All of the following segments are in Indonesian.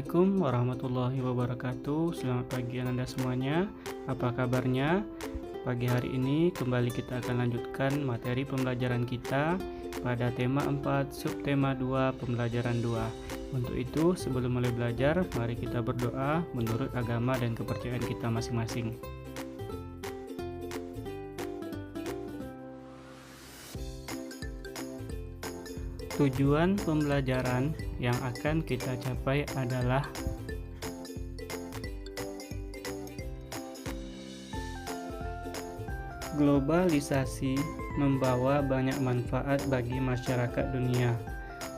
Assalamualaikum warahmatullahi wabarakatuh. Selamat pagi Anda semuanya. Apa kabarnya? Pagi hari ini kembali kita akan lanjutkan materi pembelajaran kita pada tema 4 subtema 2 pembelajaran 2. Untuk itu, sebelum mulai belajar, mari kita berdoa menurut agama dan kepercayaan kita masing-masing. Tujuan pembelajaran yang akan kita capai adalah globalisasi membawa banyak manfaat bagi masyarakat dunia.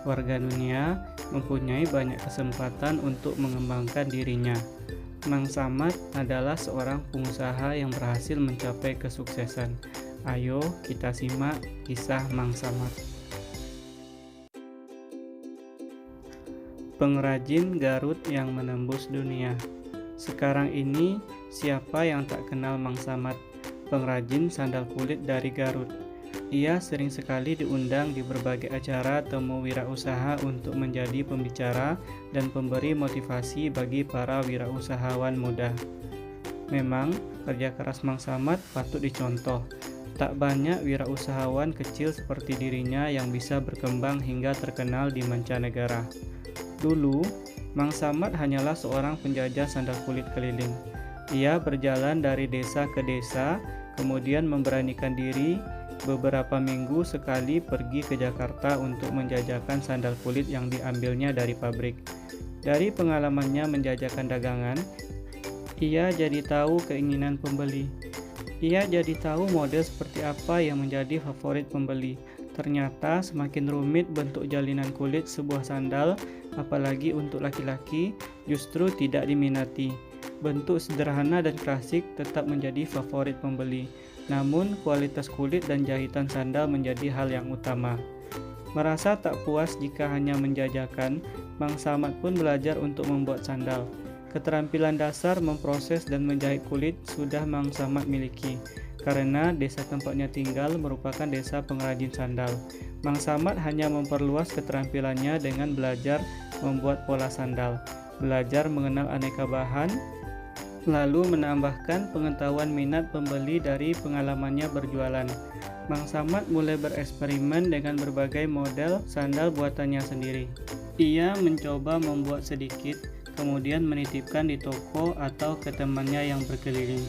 Warga dunia mempunyai banyak kesempatan untuk mengembangkan dirinya. Mang Samad adalah seorang pengusaha yang berhasil mencapai kesuksesan. Ayo kita simak kisah Mang Samad. Pengrajin Garut yang menembus dunia. Sekarang ini, siapa yang tak kenal Mang Samad, pengrajin sandal kulit dari Garut. Ia sering sekali diundang di berbagai acara temu wirausaha untuk menjadi pembicara dan pemberi motivasi bagi para wirausahawan muda. Memang, kerja keras Mang Samad patut dicontoh. Tak banyak wirausahawan kecil seperti dirinya yang bisa berkembang hingga terkenal di mancanegara. Dulu, Mang Samad hanyalah seorang penjajah sandal kulit keliling. Ia berjalan dari desa ke desa, kemudian memberanikan diri beberapa minggu sekali pergi ke Jakarta untuk menjajakan sandal kulit yang diambilnya dari pabrik. Dari pengalamannya menjajakan dagangan, ia jadi tahu keinginan pembeli. Ia jadi tahu model seperti apa yang menjadi favorit pembeli. Ternyata semakin rumit bentuk jalinan kulit sebuah sandal, apalagi untuk laki-laki, justru tidak diminati. Bentuk sederhana dan klasik tetap menjadi favorit pembeli. Namun, kualitas kulit dan jahitan sandal menjadi hal yang utama. Merasa tak puas jika hanya menjajakan, Mang Samad pun belajar untuk membuat sandal. Keterampilan dasar memproses dan menjahit kulit sudah Mang Samad miliki. Karena desa tempatnya tinggal merupakan desa pengrajin sandal. Mang Samad hanya memperluas keterampilannya dengan belajar membuat pola sandal, belajar mengenal aneka bahan, lalu menambahkan pengetahuan minat pembeli dari pengalamannya berjualan. Mang Samad mulai bereksperimen dengan berbagai model sandal buatannya sendiri. Ia mencoba membuat sedikit, kemudian menitipkan di toko atau ke temannya yang berkeliling.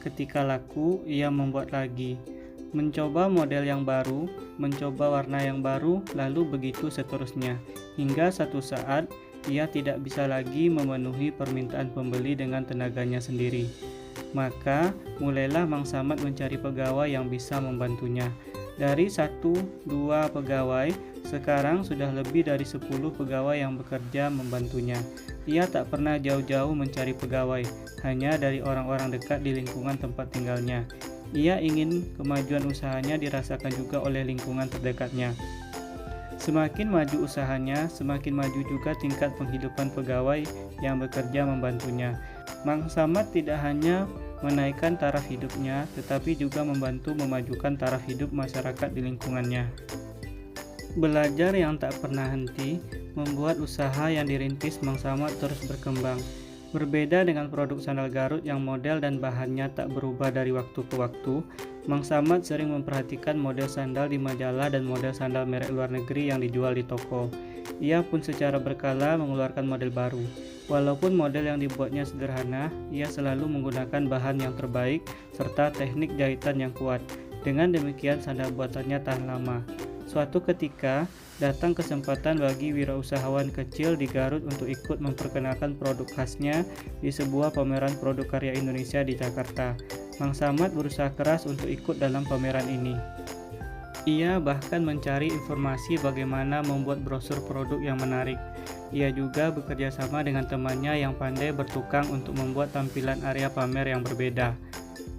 Ketika laku, ia membuat lagi, mencoba model yang baru, mencoba warna yang baru, lalu begitu seterusnya. Hingga satu saat, ia tidak bisa lagi memenuhi permintaan pembeli dengan tenaganya sendiri. Maka, mulailah Mang Samad mencari pegawai yang bisa membantunya. Dari 1-2 pegawai, sekarang sudah lebih dari 10 pegawai yang bekerja membantunya. Ia tak pernah jauh-jauh mencari pegawai, hanya dari orang-orang dekat di lingkungan tempat tinggalnya. Ia ingin kemajuan usahanya dirasakan juga oleh lingkungan terdekatnya. Semakin maju usahanya, semakin maju juga tingkat penghidupan pegawai yang bekerja membantunya. Mang Samad tidak hanya menaikkan taraf hidupnya, tetapi juga membantu memajukan taraf hidup masyarakat di lingkungannya. Belajar yang tak pernah henti membuat usaha yang dirintis Mang Samad terus berkembang. Berbeda dengan produk sandal Garut yang model dan bahannya tak berubah dari waktu ke waktu, Mang Samad sering memperhatikan model sandal di majalah dan model sandal merek luar negeri yang dijual di toko. Ia pun secara berkala mengeluarkan model baru. Walaupun model yang dibuatnya sederhana, ia selalu menggunakan bahan yang terbaik serta teknik jahitan yang kuat. Dengan demikian sandal buatannya tahan lama. Suatu ketika, datang kesempatan bagi wirausahawan kecil di Garut untuk ikut memperkenalkan produk khasnya di sebuah pameran produk karya Indonesia di Jakarta. Mang Samad berusaha keras untuk ikut dalam pameran ini. Ia bahkan mencari informasi bagaimana membuat brosur produk yang menarik. Ia juga bekerja sama dengan temannya yang pandai bertukang untuk membuat tampilan area pamer yang berbeda.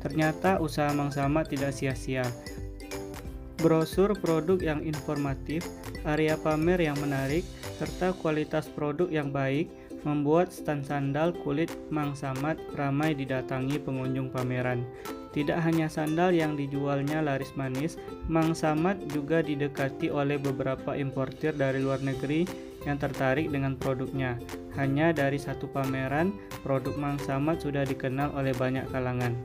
Ternyata usaha Mang Samad tidak sia-sia. Brosur produk yang informatif, area pamer yang menarik, serta kualitas produk yang baik membuat stand sandal kulit Mang Samad ramai didatangi pengunjung pameran. Tidak hanya sandal yang dijualnya laris manis, Mang Samad juga didekati oleh beberapa importir dari luar negeri yang tertarik dengan produknya. Hanya dari satu pameran, produk Mang Samad sudah dikenal oleh banyak kalangan.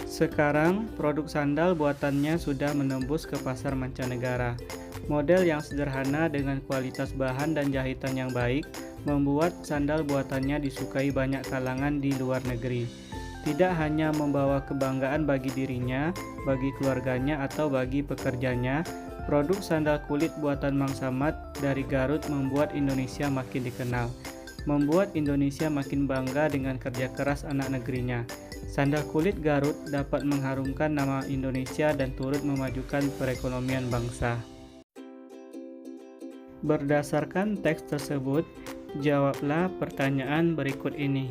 Sekarang, produk sandal buatannya sudah menembus ke pasar mancanegara. Model yang sederhana dengan kualitas bahan dan jahitan yang baik membuat sandal buatannya disukai banyak kalangan di luar negeri. Tidak hanya membawa kebanggaan bagi dirinya, bagi keluarganya, atau bagi pekerjanya, produk sandal kulit buatan Mang Samad dari Garut membuat Indonesia makin dikenal, membuat Indonesia makin bangga dengan kerja keras anak negerinya. Sandal kulit Garut dapat mengharumkan nama Indonesia dan turut memajukan perekonomian bangsa. Berdasarkan teks tersebut, jawablah pertanyaan berikut ini.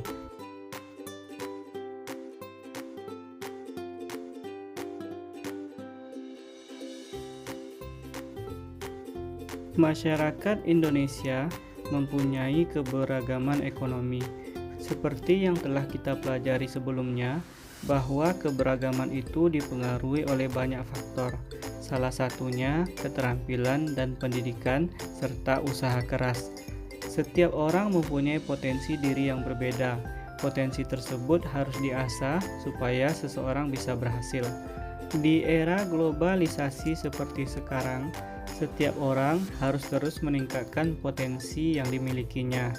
Masyarakat Indonesia mempunyai keberagaman ekonomi. Seperti yang telah kita pelajari sebelumnya, bahwa keberagaman itu dipengaruhi oleh banyak faktor. Salah satunya keterampilan dan pendidikan serta usaha keras. Setiap orang mempunyai potensi diri yang berbeda. Potensi tersebut harus diasah supaya seseorang bisa berhasil. Di era globalisasi seperti sekarang, setiap orang harus terus meningkatkan potensi yang dimilikinya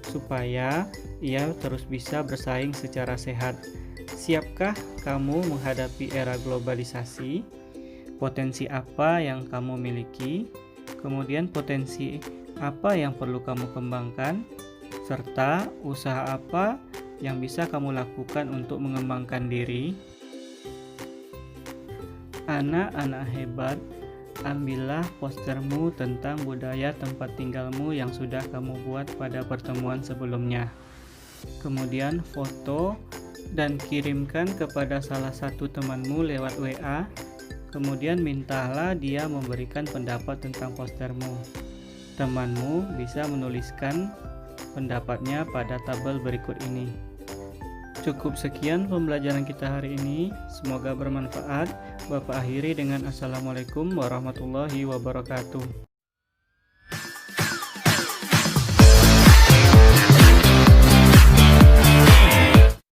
supaya ia terus bisa bersaing secara sehat. Siapkah kamu menghadapi era globalisasi? Potensi apa yang kamu miliki? Kemudian potensi apa yang perlu kamu kembangkan? Serta usaha apa yang bisa kamu lakukan untuk mengembangkan diri? Anak-anak hebat, ambillah postermu tentang budaya tempat tinggalmu yang sudah kamu buat pada pertemuan sebelumnya. Kemudian foto dan kirimkan kepada salah satu temanmu lewat WA. Kemudian mintalah dia memberikan pendapat tentang postermu. Temanmu bisa menuliskan pendapatnya pada tabel berikut ini. Cukup sekian pembelajaran kita hari ini. Semoga bermanfaat. Bapak akhiri dengan Assalamualaikum warahmatullahi wabarakatuh.